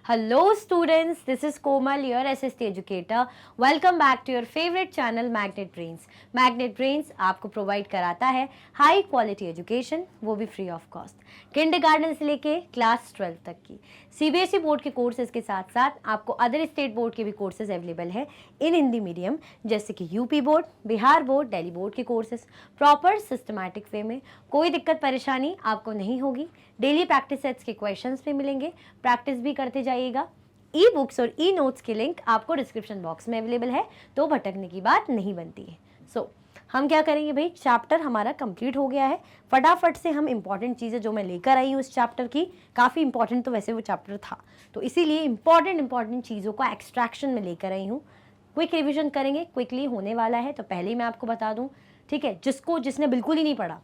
Hello students, this is Komal, your SST educator. Welcome back to your favorite channel Magnet Brains. Magnet Brains आपको provide कराता है high quality education, वो भी free of cost. Kindergarten से लेके class 12 तक की सीबीएसई बोर्ड के कोर्सेज के साथ साथ आपको अदर स्टेट बोर्ड के भी कोर्सेज अवेलेबल है इन हिंदी मीडियम, जैसे कि UP board, Bihar board, Delhi board के कोर्सेज प्रॉपर सिस्टमैटिक वे में। कोई दिक्कत परेशानी आपको नहीं होगी। डेली प्रैक्टिस सेट्स के क्वेश्चंस भी मिलेंगे, प्रैक्टिस भी करते जाइएगा। ई बुक्स और ई नोट्स के लिंक आपको डिस्क्रिप्शन बॉक्स में अवेलेबल है, तो भटकने की बात नहीं बनती है। हम क्या करेंगे भाई, चैप्टर हमारा कंप्लीट हो गया है। फटाफट से हम इंपॉर्टेंट चीज़ें जो मैं लेकर आई हूँ इस चैप्टर की, काफ़ी इंपॉर्टेंट तो वैसे वो चैप्टर था, तो इसीलिए इंपॉर्टेंट चीज़ों को एक्सट्रैक्शन में लेकर आई हूँ। क्विक रिविजन करेंगे, क्विकली होने वाला है। तो पहले ही मैं आपको बता दूँ, ठीक है, जिसने बिल्कुल ही नहीं पढ़ा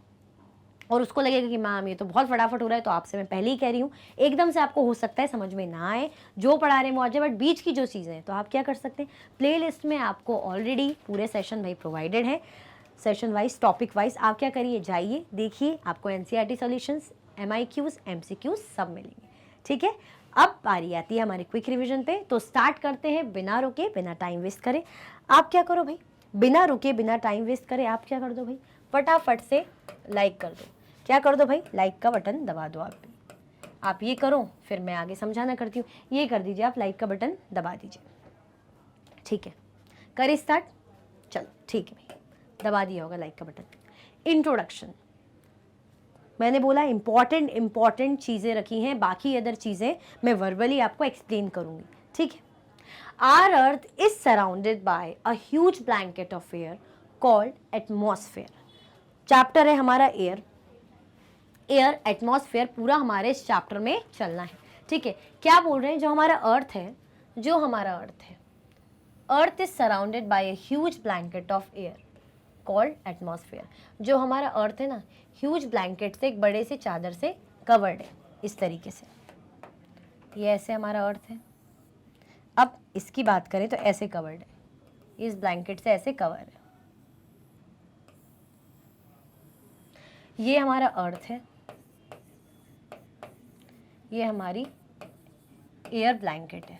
और उसको लगेगा कि मैम ये तो बहुत फटाफट हो रहा है, तो आपसे मैं पहले ही कह रही हूँ, एकदम से आपको हो सकता है समझ में ना आए, जो पढ़ा रहे हैं वो आ जाए, बट बीच की जो चीज़ें हैं तो आप क्या कर सकते हैं, प्लेलिस्ट में आपको ऑलरेडी पूरे सेशन भाई प्रोवाइडेड है। सेशन वाइज, टॉपिक वाइज आप क्या करिए, जाइए, देखिए, आपको एनसीईआरटी सॉल्यूशंस, एमआईक्यूज, एमसीक्यूज सब मिलेंगे। ठीक है, अब बारी आती है हमारे क्विक रिवीजन पे। तो स्टार्ट करते हैं बिना रुके, बिना टाइम वेस्ट करे। आप क्या करो भाई, बिना रुके बिना टाइम वेस्ट करे आप क्या कर दो भाई, फटाफट से लाइक कर दो। क्या कर दो भाई, लाइक का बटन दबा दो। आप ये करो, फिर मैं आगे समझाना करती हूँ। ये कर दीजिए, आप लाइक का बटन दबा दीजिए। ठीक है, करें स्टार्ट, चलो ठीक है भाई, दबा दिया होगा लाइक का बटन। इंट्रोडक्शन, मैंने बोला इंपॉर्टेंट चीज़ें रखी हैं, बाकी अदर चीज़ें मैं वर्बली आपको एक्सप्लेन करूंगी। ठीक है, our earth is surrounded by a huge blanket of air called atmosphere. Chapter है हमारा एयर, एटमॉस्फेयर पूरा हमारे इस चैप्टर में चलना है। ठीक है, क्या बोल रहे हैं, जो हमारा अर्थ है, अर्थ is surrounded by a huge blanket of air called atmosphere. जो हमारा अर्थ है ना, ह्यूज ब्लैंकेट से, एक बड़े से चादर से कवर्ड है, इस तरीके से। ये ऐसे हमारा अर्थ है। अब इसकी बात करें तो ऐसे कवर्ड है, इस ब्लैंकेट से ऐसे कवर है। ये हमारा अर्थ है, ये हमारी एयर ब्लैंकेट है।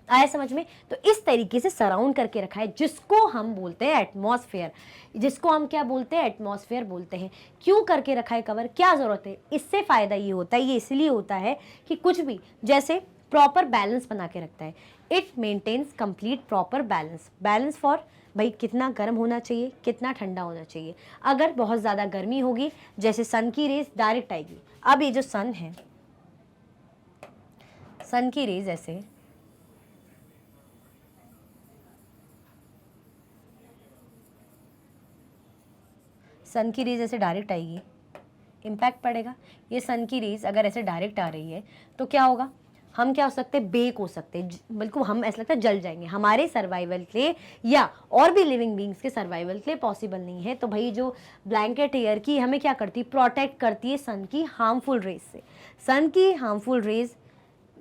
आया समझ में? तो इस तरीके से सराउंड करके रखा है, जिसको हम बोलते हैं एटमॉस्फेयर। जिसको हम क्या बोलते हैं, एटमॉस्फेयर बोलते हैं। क्यों करके रखा है कवर, क्या जरूरत है? इससे फायदा ये होता है, ये इसलिए होता है कि कुछ भी जैसे प्रॉपर बैलेंस बना के रखता है। It maintains complete proper balance for भाई, कितना गर्म होना चाहिए, कितना ठंडा होना चाहिए। अगर बहुत ज़्यादा गर्मी होगी, जैसे सन की रेज डायरेक्ट आएगी। अब ये जो सन है, सन की रेज ऐसे सन की रेज ऐसे डायरेक्ट आएगी, इम्पैक्ट पड़ेगा। ये सन की रेज अगर ऐसे डायरेक्ट आ रही है तो क्या होगा, हम क्या हो सकते हैं, बेक हो सकते हैं, बिल्कुल हम ऐसा लगता है जल जाएंगे। हमारे सर्वाइवल के लिए या और भी लिविंग बींग्स के सर्वाइवल के लिए पॉसिबल नहीं है। तो भाई जो ब्लैंकेट एयर की हमें क्या करती है, प्रोटेक्ट करती है सन की हार्मफुल रेज से। सन की हार्मफुल रेज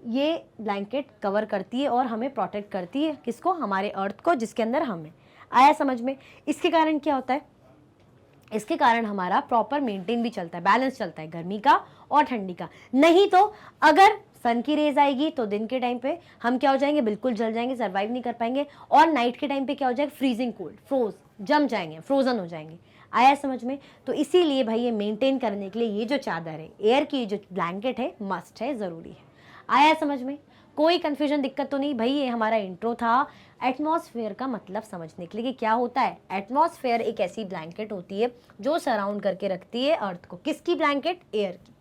ये ब्लैंकेट कवर करती है और हमें प्रोटेक्ट करती है, किसको, हमारे अर्थ को, जिसके अंदर हम हैं। आया समझ में? इसके कारण क्या होता है, इसके कारण हमारा प्रॉपर मेंटेन भी चलता है, बैलेंस चलता है गर्मी का और ठंडी का। नहीं तो अगर सन की रेज आएगी तो दिन के टाइम पे हम क्या हो जाएंगे, बिल्कुल जल जाएंगे, सर्वाइव नहीं कर पाएंगे। और नाइट के टाइम पे क्या हो जाएगा, फ्रीजिंग कोल्ड, जम जाएंगे, फ्रोजन हो जाएंगे। आया समझ में? तो इसीलिए भाई ये मेंटेन करने के लिए ये जो चादर है, एयर की जो ब्लैंकेट है, मस्ट है, ज़रूरी है। आया समझ में? कोई कंफ्यूजन, दिक्कत तो नहीं भाई? ये हमारा इंट्रो था एटमॉस्फेयर का मतलब समझने के लिए कि क्या होता है। एटमॉस्फेयर एक ऐसी ब्लैंकेट होती है जो सराउंड करके रखती है अर्थ को। किसकी ब्लैंकेट? एयर की।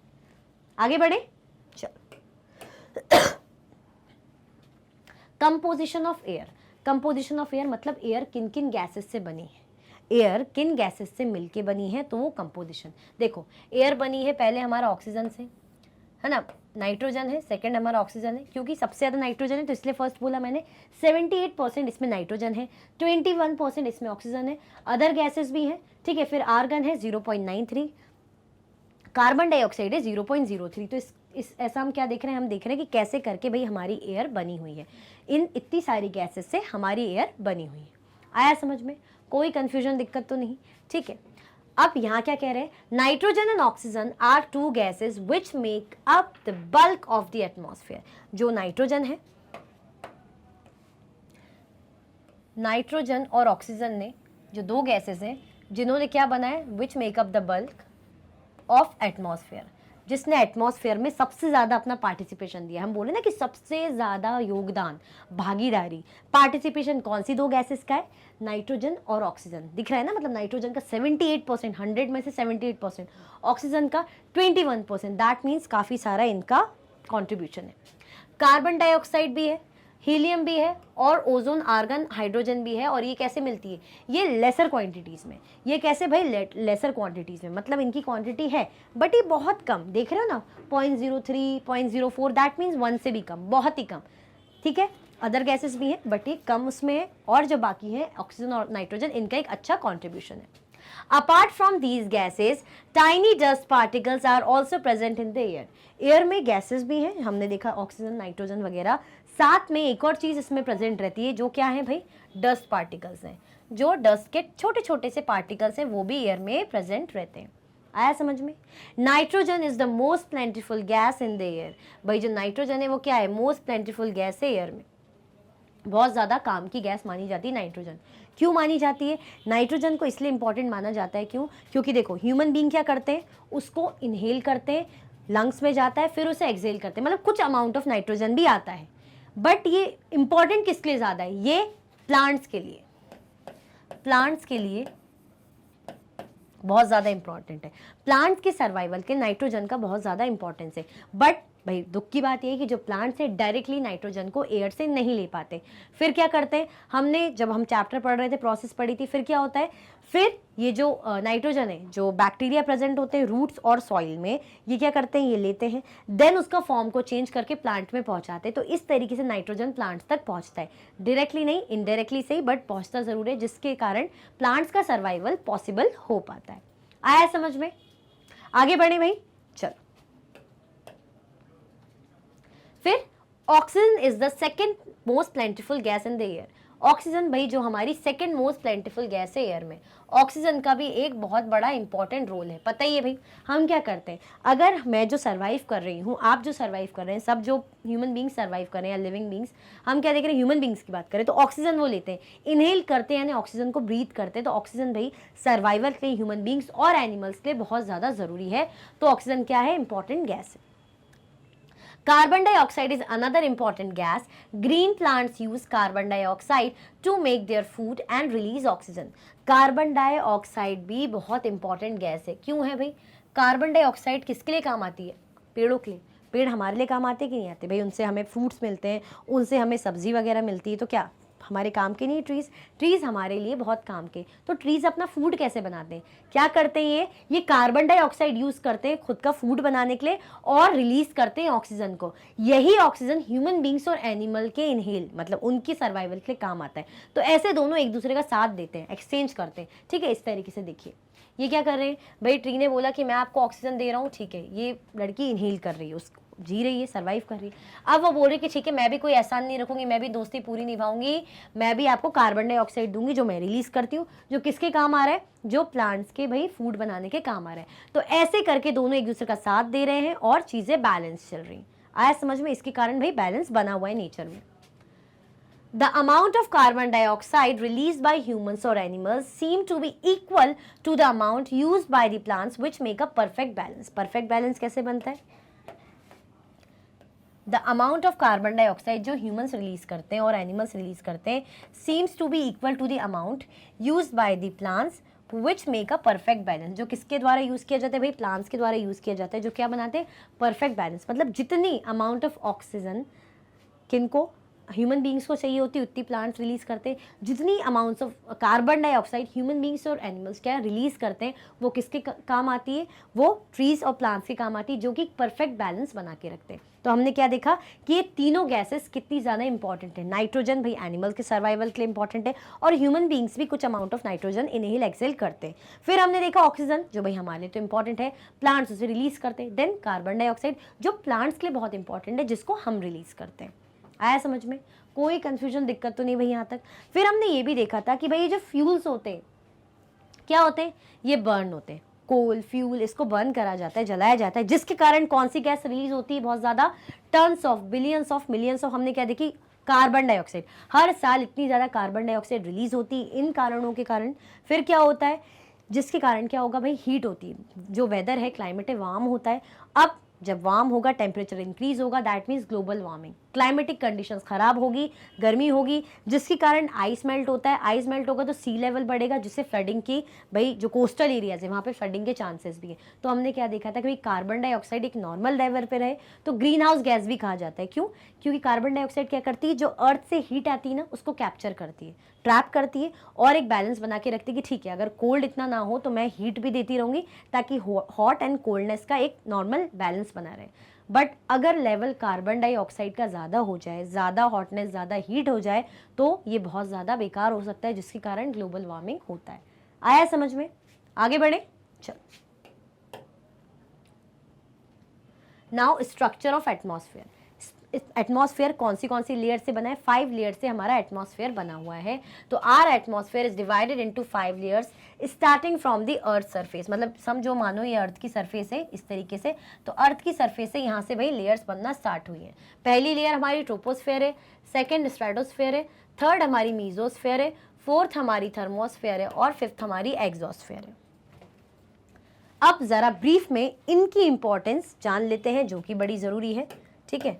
आगे बढ़े, चलो। Composition of air, composition of air मतलब एयर किन किन गैसेस से बनी है, एयर किन गैसेस से मिलके बनी है, तो वो कंपोजिशन। देखो, एयर बनी है पहले हमारा ऑक्सीजन से, है ना, नाइट्रोजन है, सेकंड हमारा ऑक्सीजन है, क्योंकि सबसे ज़्यादा नाइट्रोजन है तो इसलिए फर्स्ट बोला मैंने। 78% इसमें नाइट्रोजन है, 21% इसमें ऑक्सीजन है, अदर गैसेस भी हैं। ठीक है, फिर आर्गन है 0.93, कार्बन डाइऑक्साइड है 0.03। तो इस ऐसा हम क्या देख रहे हैं, हम देख रहे हैं कि कैसे करके भाई हमारी एयर बनी हुई है, इन इतनी सारी गैसेस से हमारी एयर बनी हुई है। आया समझ में? कोई कन्फ्यूजन, दिक्कत तो नहीं? ठीक है, अब यहाँ क्या कह रहे हैं, nitrogen and oxygen are two gases which make up the bulk of the atmosphere. जो नाइट्रोजन है, नाइट्रोजन और ऑक्सीजन ने, जो दो गैसेस हैं जिन्होंने क्या बनाया, which make up the bulk of atmosphere, जिसने एटमॉस्फेयर में सबसे ज़्यादा अपना पार्टिसिपेशन दिया। हम बोले ना कि सबसे ज़्यादा योगदान, भागीदारी, पार्टिसिपेशन कौन सी दो गैसेस का है, नाइट्रोजन और ऑक्सीजन। दिख रहा है ना, मतलब नाइट्रोजन का 78%, 100 में से 78%, ऑक्सीजन का 21%, दैट मीन्स काफ़ी सारा इनका कॉन्ट्रीब्यूशन है। कार्बन डाइऑक्साइड भी है, हीलियम भी है और ओजोन, आर्गन, हाइड्रोजन भी है। और ये कैसे मिलती है, ये लेसर क्वांटिटीज़ में। ये कैसे भाई, लेसर क्वांटिटीज़ में, मतलब इनकी क्वांटिटी है बट ये बहुत कम, देख रहे हो ना, 0.03, 0.04, दैट मीन्स 1 से भी कम, बहुत ही कम। ठीक है, अदर गैसेस भी हैं बट ये कम उसमें है, और जो बाकी है ऑक्सीजन और नाइट्रोजन, इनका एक अच्छा कॉन्ट्रीब्यूशन है। Apart from these gases, tiny dust particles are also present in the air. Air में गैसेस भी हैं, हमने देखा ऑक्सीजन, नाइट्रोजन वगैरह। साथ में एक और चीज़ इसमें प्रेजेंट रहती है, जो क्या है भाई, डस्ट पार्टिकल्स हैं। जो डस्ट के छोटे छोटे से पार्टिकल्स हैं वो भी एयर में प्रेजेंट रहते हैं। आया समझ में? Nitrogen is the most प्लेंटिफुल gas in the air. भाई जो नाइट्रोजन है वो क्या है, मोस्ट प्लेंटिफुल गैस है एयर में, बहुत ज़्यादा काम की गैस मानी जाती है नाइट्रोजन। क्यों मानी जाती है नाइट्रोजन को, इसलिए इंपॉर्टेंट माना जाता है, क्यों, क्योंकि देखो ह्यूमन बीइंग क्या करते हैं, उसको इनहेल करते हैं, लंग्स में जाता है, फिर उसे एक्सहेल करते हैं, मतलब कुछ अमाउंट ऑफ नाइट्रोजन भी आता है। बट ये इंपॉर्टेंट किसके लिए ज़्यादा है, ये प्लांट्स के लिए, प्लांट्स के लिए बहुत ज़्यादा इंपॉर्टेंट है। प्लांट्स के सर्वाइवल के नाइट्रोजन का बहुत ज़्यादा इंपॉर्टेंस है। बट भाई दुख की बात यह है कि जो प्लांट्स है डायरेक्टली नाइट्रोजन को एयर से नहीं ले पाते। फिर क्या करते हैं, हमने जब हम चैप्टर पढ़ रहे थे प्रोसेस पढ़ी थी, फिर क्या होता है, फिर ये जो नाइट्रोजन है, जो बैक्टीरिया प्रेजेंट होते हैं रूट्स और सॉइल में, ये क्या करते हैं, ये लेते हैं, देन उसका फॉर्म को चेंज करके प्लांट में पहुंचाते हैं। तो इस तरीके से नाइट्रोजन प्लांट्स तक पहुंचता है, डायरेक्टली नहीं, इनडायरेक्टली से ही, बट पहुंचता जरूर है, जिसके कारण प्लांट्स का सर्वाइवल पॉसिबल हो पाता है। आया समझ में? आगे बढ़े भाई, चलो। फिर oxygen is the second most प्लेंटिफुल gas in the air. Oxygen भाई जो हमारी सेकेंड मोस्ट प्लेंटिफुल गैस है एयर में, ऑक्सीजन का भी एक बहुत बड़ा इंपॉर्टेंट रोल है। पता ही है भाई, हम क्या करते हैं, अगर मैं जो सर्वाइव कर रही हूँ, आप जो सर्वाइव कर रहे हैं, सब जो ह्यूमन बींग्स सर्वाइव कर रहे हैं या लिविंग बींग्स, हम क्या देख रहे हैं, ह्यूमन बींग्स की बात करें तो ऑक्सीजन वो लेते हैं, इनहेल करते हैं, यानी ऑक्सीजन को ब्रीथ करते हैं। तो ऑक्सीजन भाई सर्वाइवल के लिए ह्यूमन बींग्स और एनिमल्स के लिए बहुत ज़्यादा ज़रूरी है। तो ऑक्सीजन क्या है, इंपॉर्टेंट गैस है। Carbon dioxide is another important gas. Green plants use carbon dioxide to make their food and release oxygen. Carbon dioxide भी बहुत इंपॉर्टेंट गैस है। क्यों है भाई, कार्बन डाइऑक्साइड किसके लिए काम आती है, पेड़ों के लिए। पेड़ हमारे लिए काम आते कि नहीं आते भाई, उनसे हमें फ्रूट्स मिलते हैं, उनसे हमें सब्जी वगैरह मिलती है, तो क्या हमारे काम के नहीं ट्रीज़, ट्रीज़ हमारे लिए बहुत काम के। तो ट्रीज़ अपना फूड कैसे बनाते हैं, क्या करते हैं, ये कार्बन डाइऑक्साइड यूज़ करते हैं खुद का फूड बनाने के लिए और रिलीज़ करते हैं ऑक्सीजन को। यही ऑक्सीजन ह्यूमन बींग्स और एनिमल के इनहेल, मतलब उनकी सर्वाइवल के लिए काम आता है। तो ऐसे दोनों एक दूसरे का साथ देते हैं, एक्सचेंज करते हैं। ठीक है, इस तरीके से देखिए ये क्या कर रहे हैं भाई, ट्री ने बोला कि मैं आपको ऑक्सीजन दे रहा हूँ, ठीक है, ये लड़की इनहेल कर रही है, उसको जी रही है, सर्वाइव कर रही है। अब वो बोल रही कि ठीक है, मैं भी कोई एहसान नहीं रखूंगी, मैं भी दोस्ती पूरी निभाऊंगी, मैं भी आपको कार्बन डाइऑक्साइड दूंगी जो मैं रिलीज करती हूँ, जो किसके काम आ रहा है, जो प्लांट्स के भाई फूड बनाने के काम आ रहा है। तो ऐसे करके दोनों एक दूसरे का साथ दे रहे हैं और चीजें बैलेंस चल रही। आया समझ में? इसके कारण भाई बैलेंस बना हुआ है नेचर में। The amount of carbon dioxide released by humans or animals seem to be equal to the amount used by the plants, which make a perfect balance. Perfect balance कैसे बनता है? The amount of carbon dioxide जो humans release करते हैं और animals release करते हैं seems to be equal to the amount used by the plants, which make a perfect balance. जो किसके द्वारा यूज़ किया जाता है भाई, प्लांट्स के द्वारा यूज़ किया जाता है, जो क्या बनाते हैं, परफेक्ट बैलेंस। मतलब जितनी अमाउंट ऑफ ऑक्सीजन किनको, ह्यूमन बींग्स को चाहिए होती है, उतनी प्लांट्स रिलीज करते हैं। जितनी amounts of carbon dioxide human beings और एनिमल्स क्या रिलीज करते हैं, वो किसके काम आती है, वो ट्रीज और प्लांट्स के काम आती है, जो कि परफेक्ट बैलेंस बना के रखते हैं। तो हमने क्या देखा कि ये तीनों गैसेस कितनी ज़्यादा इंपॉर्टेंट है। नाइट्रोजन भाई एनिमल्स के सर्वाइवल के लिए इंपॉर्टेंट है, और ह्यूमन बींग्स भी कुछ amount of nitrogen inhale exhale करते हैं। फिर हमने देखा ऑक्सीजन जो भाई हमारे लिए तो इंपॉर्टेंट है, प्लांट्स उसे रिलीज करते हैं। देन कार्बन डाइऑक्साइड जो प्लांट्स के लिए बहुत इंपॉर्टेंट है, जिसको हम रिलीज करते हैं। आया समझ में? कोई कंफ्यूजन, दिक्कत तो नहीं भाई यहाँ तक। फिर हमने ये भी देखा था कि भाई ये जो फ्यूल्स होते हैं, क्या होते हैं, ये बर्न होते हैं, कोल फ्यूल इसको बर्न करा जाता है, जलाया जाता है, जिसके कारण कौन सी गैस रिलीज होती है, बहुत ज़्यादा, tons of, billions of, millions of, हमने क्या देखी, कार्बन डाइऑक्साइड। हर साल इतनी ज़्यादा कार्बन डाइऑक्साइड रिलीज होती है इन कारणों के कारण। फिर क्या होता है, जिसके कारण क्या होगा भाई, हीट होती है, जो वेदर है, क्लाइमेट है, वार्म होता है। अब जब वार्म होगा, टेम्परेचर इंक्रीज होगा, that means global warming, climatic conditions खराब होगी, गर्मी होगी, जिसके कारण आइस मेल्ट होता है। आइस मेल्ट होगा तो सी लेवल बढ़ेगा, जिससे फ्लडिंग की, भाई जो कोस्टल एरियाज है वहाँ पे फ्लडिंग के चांसेस भी है। तो हमने क्या देखा था कि भाई कार्बन डाइऑक्साइड एक नॉर्मल लेवल पे रहे तो ग्रीन हाउस गैस भी कहा जाता है। क्यों? क्योंकि कार्बन डाइऑक्साइड क्या करती है, जो अर्थ से हीट आती है ना, उसको कैप्चर करती है, ट्रैप करती है और एक बैलेंस बना के रखती है कि ठीक है, अगर कोल्ड इतना ना हो तो मैं हीट भी देती रहूँगी, ताकि हॉट एंड कोल्डनेस का एक नॉर्मल बैलेंस बना रहे। बट अगर लेवल कार्बन डाइऑक्साइड का ज़्यादा हो जाए, ज़्यादा हॉटनेस, ज़्यादा हीट हो जाए, तो ये बहुत ज़्यादा बेकार हो सकता है, जिसके कारण ग्लोबल वार्मिंग होता है। आया समझ में? आगे बढ़े, चलो। Now structure of atmosphere. Atmosphere कौन सी लेयर से बना है? 5 लेयर से हमारा एटमॉस्फेयर बना हुआ है। तो our atmosphere is divided into 5 layers starting from the earth surface. मतलब समझो, मानो ये अर्थ की सरफेस है इस तरीके से, तो अर्थ की सरफेस से यहाँ से भाई लेयर्स बनना स्टार्ट हुई है। पहली लेयर हमारी ट्रोपोस्फेयर है, सेकेंड स्ट्रेटोस्फेयर है, थर्ड हमारी मीजोस्फेयर है, फोर्थ हमारी थर्मोस्फेयर है और फिफ्थ हमारी एग्जोस्फेयर है। अब जरा ब्रीफ में इनकी इंपॉर्टेंस जान लेते हैं, जो कि बड़ी जरूरी है। ठीक है,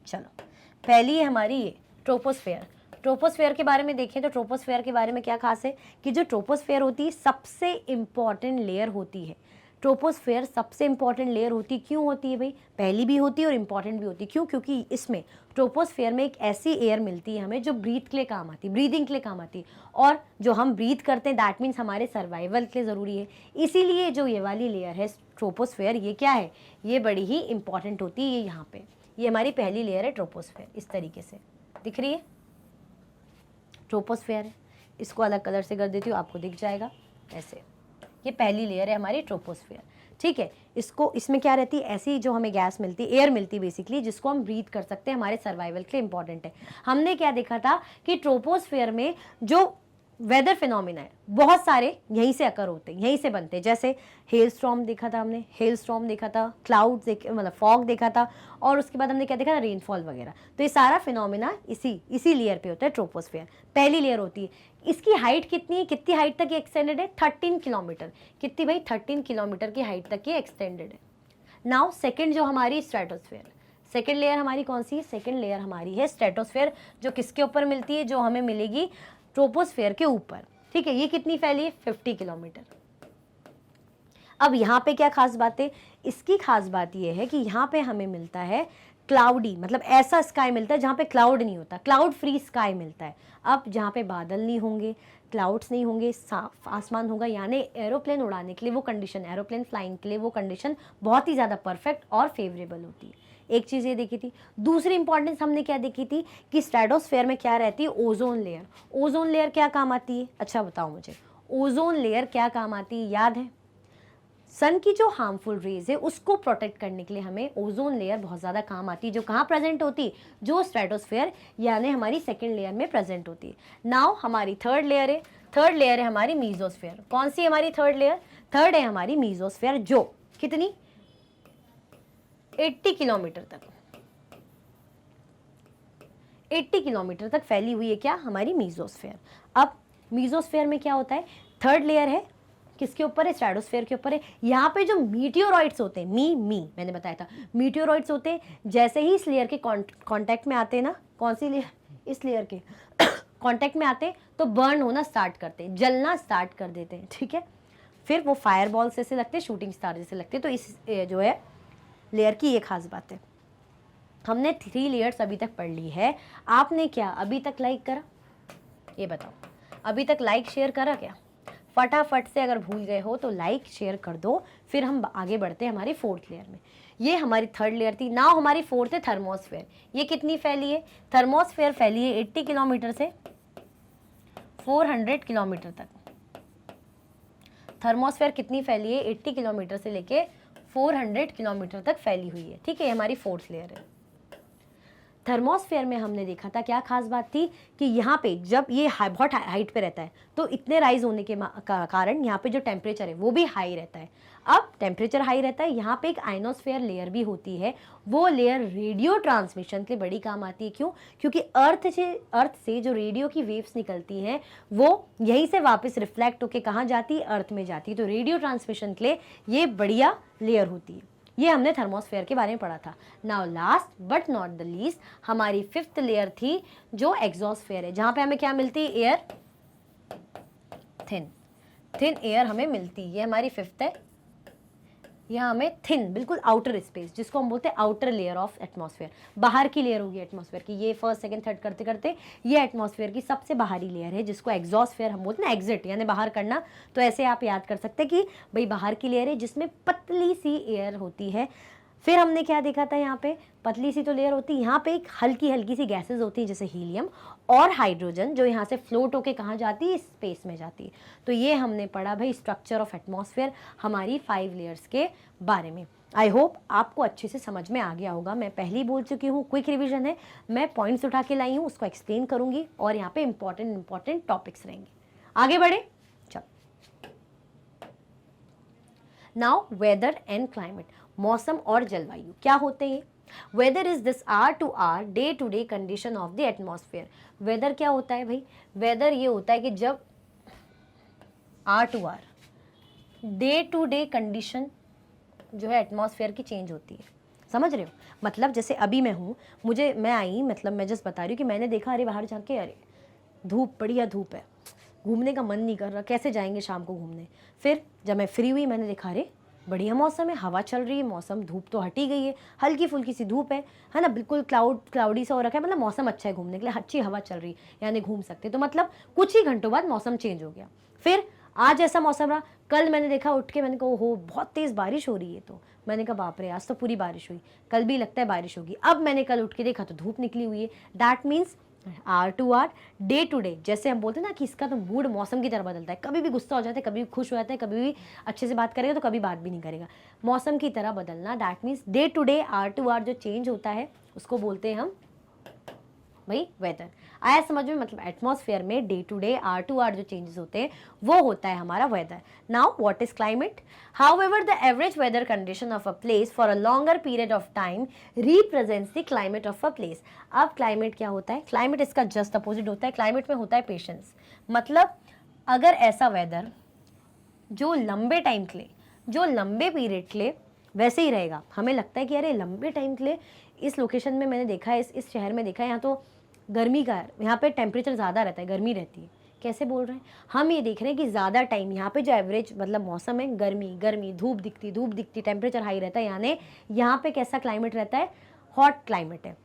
चलो। पहली है हमारी ये ट्रोपोस्फेयर। ट्रोपोस्फेयर के बारे में देखें तो ट्रोपोस्फेयर के बारे में क्या खास है कि जो ट्रोपोस्फेयर होती है सबसे इंपॉर्टेंट लेयर होती है। ट्रोपोस्फेयर सबसे इंपॉर्टेंट लेयर होती क्यों होती है भाई? पहली भी होती है और इंपॉर्टेंट भी होती है। क्यों? क्योंकि इसमें ट्रोपोस्फेयर में एक ऐसी एयर मिलती है हमें जो ब्रीथ के लिए काम आती है, ब्रीदिंग के लिए काम आती है, और जो हम ब्रीथ करते हैं दैट मीन्स हमारे सर्वाइवल के लिए ज़रूरी है। इसीलिए जो ये वाली लेयर है ट्रोपोस्फेयर, ये क्या है, ये बड़ी ही इंपॉर्टेंट होती है। ये यहाँ पे ये हमारी पहली लेयर है ट्रोपोस्फेयर, इस तरीके से दिख रही है, ट्रोपोस्फेयर है। इसको अलग कलर से कर देती हूँ, आपको दिख जाएगा ऐसे। ये पहली लेयर है हमारी ट्रोपोस्फेयर। ठीक है, इसको, इसमें क्या रहती है, ऐसी जो हमें गैस मिलती है, एयर मिलती है बेसिकली, जिसको हम ब्रीथ कर सकते हैं, हमारे सर्वाइवल के लिए इंपॉर्टेंट है। हमने क्या देखा था कि ट्रोपोस्फेयर में जो वेदर फिनोमिना है बहुत सारे यहीं से अकर होते हैं, यहीं से बनते हैं। जैसे हेल स्टॉर्म देखा था हमने, हेल स्टॉर्म देखा था, क्लाउड्स मतलब फॉग देखा था, और उसके बाद हमने क्या देखा था, रेनफॉल वगैरह। तो ये सारा फिनोमिना इसी लेयर पे होता है। ट्रोपोस्फेयर पहली लेयर होती है। इसकी हाइट कितनी है, कितनी हाइट तक ये एक्सटेंडेड है? 13 किलोमीटर। कितनी भाई? 13 किलोमीटर की हाइट तक ये एक्सटेंडेड है। नाउ सेकेंड जो हमारी स्ट्रेटोस्फेयर, सेकेंड लेयर हमारी कौन सी है? सेकेंड लेयर हमारी है स्ट्रेटोस्फेयर, जो किसके ऊपर मिलती है? जो हमें मिलेगी ट्रोपोस्फेयर के ऊपर। ठीक है, ये कितनी फैली है? 50 किलोमीटर। अब यहाँ पे क्या खास बात है? इसकी खास बात ये है कि यहाँ पे हमें मिलता है क्लाउडी, मतलब ऐसा स्काई मिलता है जहाँ पे क्लाउड नहीं होता, क्लाउड फ्री स्काई मिलता है। अब जहाँ पे बादल नहीं होंगे, क्लाउड्स नहीं होंगे, साफ आसमान होगा, यानी एरोप्लेन उड़ाने के लिए वो कंडीशन, एरोप्लेन फ्लाइंग के लिए वो कंडीशन बहुत ही ज़्यादा परफेक्ट और फेवरेबल होती है। एक चीज़ ये देखी थी। दूसरी इंपॉर्टेंस हमने क्या देखी थी कि स्ट्रेटोस्फेयर में क्या रहती है? Ozone layer. ओजोन लेयर क्या काम आती है? अच्छा बताओ मुझे, ओजोन लेयर क्या काम आती है? याद है, सन की जो हार्मफुल रेज है उसको प्रोटेक्ट करने के लिए हमें ओजोन लेयर बहुत ज़्यादा काम आती है, जो कहाँ प्रेजेंट होती है? जो स्ट्रेटोस्फेयर यानी हमारी सेकेंड लेयर में प्रेजेंट होती है। नाउ हमारी थर्ड लेयर है, थर्ड लेयर है हमारी मीजोस्फेयर। कौन सी है हमारी थर्ड लेयर? थर्ड है हमारी मीजोस्फेयर, जो कितनी? 80 किलोमीटर तक, 80 किलोमीटर तक फैली हुई है क्या? हमारी मीजोस्फेयर। अब मीजोस्फेयर में क्या होता है? थर्ड लेयर है, किसके ऊपर है? स्ट्रेटोस्फेयर के ऊपर है। यहाँ पे जो मीटियोरॉइड्स होते हैं, मैंने बताया था, मीटियोरॉइड्स होते हैं, जैसे ही इस लेयर के कांटेक्ट में आते हैं ना, कौन सी लेयर? इस लेयर के कांटेक्ट में आते हैं तो बर्न होना स्टार्ट करते हैं, जलना स्टार्ट कर देते हैं। ठीक है, फिर वो फायर बॉल्स जैसे लगते हैं, शूटिंग स्टार जैसे लगते हैं। तो इस जो है लेयर की ये खास बात है। हमने 3 लेयर्स अभी तक पढ़ ली है। आपने क्या अभी तक लाइक करा? ये बताओ, अभी तक लाइक शेयर करा क्या? फटाफट से अगर भूल गए हो तो लाइक शेयर कर दो। फिर हम आगे बढ़ते हैं हमारी फोर्थ लेयर में। ये हमारी थर्ड लेयर थी। नाउ हमारी फोर्थ है थर्मोस्फेयर। ये कितनी फैली है? थर्मोस्फेयर फैली है 80 किलोमीटर से 400 किलोमीटर तक। थर्मोस्फेयर कितनी फैली है? 80 किलोमीटर से लेके 400 किलोमीटर तक फैली हुई है। ठीक है, हमारी फोर्थ लेयर है। थर्मोस्फेयर में हमने देखा था क्या खास बात थी कि यहाँ पे जब ये बहुत हाइट पे रहता है तो इतने राइज होने के कारण यहाँ पे जो टेम्परेचर है वो भी हाई रहता है। अब टेम्परेचर हाई रहता है, यहाँ पे एक आइनोस्फेयर लेयर भी होती है, वो लेयर रेडियो ट्रांसमिशन के लिए बड़ी काम आती है। क्यों? क्योंकि अर्थ से जो रेडियो की वेव्स निकलती हैं वो यहीं से वापस रिफ्लेक्ट होकर कहाँ जाती है? अर्थ में जाती है। तो रेडियो ट्रांसमिशन के लिए ये बढ़िया लेयर होती है। ये हमने थर्मोस्फेयर के बारे में पढ़ा था। Now last but not the least हमारी 5th लेयर थी जो एग्जॉस्फेयर है, जहां पे हमें क्या मिलती है? एयर, थिन एयर हमें मिलती है। ये हमारी 5th है। यहाँ हमें थिन, बिल्कुल आउटर स्पेस, जिसको हम बोलते हैं आउटर लेयर ऑफ एटमॉस्फेयर, बाहर की लेयर होगी एटमॉस्फेयर की। ये फर्स्ट सेकंड थर्ड करते करते ये एटमॉस्फेयर की सबसे बाहरी लेयर है, जिसको एग्जॉस्फेयर हम बोलते हैं ना, एग्जिट यानी बाहर करना। तो ऐसे आप याद कर सकते हैं कि भाई बाहर की लेयर है जिसमें पतली सी एयर होती है। फिर हमने क्या देखा था? यहाँ पे पतली सी तो लेयर होती है, यहाँ पे एक हल्की हल्की सी गैसेज होती है जैसे हीलियम और हाइड्रोजन, जो यहाँ से फ्लोट होके कहाँ जाती है? स्पेस में जाती है। तो ये हमने पढ़ा भाई स्ट्रक्चर ऑफ एटमॉस्फेयर, हमारी 5 लेयर्स के बारे में। आई होप आपको अच्छे से समझ में आ गया होगा। मैं पहले ही बोल चुकी हूँ, क्विक रिविजन है, मैं पॉइंट्स उठा के लाई हूँ, उसको एक्सप्लेन करूँगी और यहाँ पे इंपॉर्टेंट टॉपिक्स रहेंगे। आगे बढ़े, चल। नाउ वेदर एंड क्लाइमेट, मौसम और जलवायु क्या होते हैं? Weather is this hour to hour day to day condition of the atmosphere. Weather क्या होता है भाई? वेदर ये होता है कि जब hour to hour day to day condition जो है एटमॉस्फेयर की चेंज होती है। समझ रहे हो? मतलब जैसे अभी मैं हूँ, मैं आई, मतलब मैं जस्ट बता रही हूँ कि मैंने देखा अरे बाहर जाके अरे धूप, बढ़िया धूप है, घूमने का मन नहीं कर रहा, कैसे जाएंगे शाम को घूमने। फिर जब मैं फ्री हुई मैंने देखा अरे बढ़िया मौसम है, हवा चल रही है, मौसम, धूप तो हटी गई है, हल्की फुल्की सी धूप है ना, बिल्कुल क्लाउडी सा हो रखा है, मतलब मौसम अच्छा है घूमने के लिए, अच्छी हवा चल रही है यानी घूम सकते। तो मतलब कुछ ही घंटों बाद मौसम चेंज हो गया। फिर आज ऐसा मौसम रहा, कल मैंने देखा उठ के मैंने कहा हो बहुत तेज़ बारिश हो रही है, तो मैंने कहा बाप रे आज तो पूरी बारिश हुई, कल भी लगता है बारिश होगी। अब मैंने कल उठ के देखा तो धूप निकली हुई है। That means hour to hour day to day, जैसे हम बोलते हैं ना कि इसका तो मूड मौसम की तरह बदलता है, कभी भी गुस्सा हो जाता है, कभी भी खुश हो जाता है, कभी भी अच्छे से बात करेगा तो कभी बात भी नहीं करेगा, मौसम की तरह बदलना। That means day to day hour to hour जो चेंज होता है उसको बोलते हैं हम भाई वेदर। आया समझ में? मतलब एटमॉस्फेयर में day to day hour to hour जो चेंजेस होते हैं वो होता है हमारा weather. Now what is climate? However the average weather condition of a place for a longer period of time represents the climate of a place. अब climate क्या होता है? क्लाइमेट इसका जस्ट अपोजिट होता है। क्लाइमेट में होता है पेशेंस। मतलब अगर ऐसा वेदर जो लंबे टाइम के लिए, जो लंबे पीरियड के लिए वैसे ही रहेगा, हमें लगता है कि अरे लंबे टाइम के लिए इस लोकेशन में मैंने देखा है, इस शहर में देखा है, यहाँ तो गर्मी का है, यहाँ पे टेम्परेचर ज़्यादा रहता है, गर्मी रहती है। कैसे बोल रहे हैं? हम ये देख रहे हैं कि ज़्यादा टाइम यहाँ पे जो एवरेज मतलब मौसम है, गर्मी, धूप दिखती, टेम्परेचर हाई रहता है, यानी यहाँ पे कैसा क्लाइमेट रहता है? हॉट क्लाइमेट है,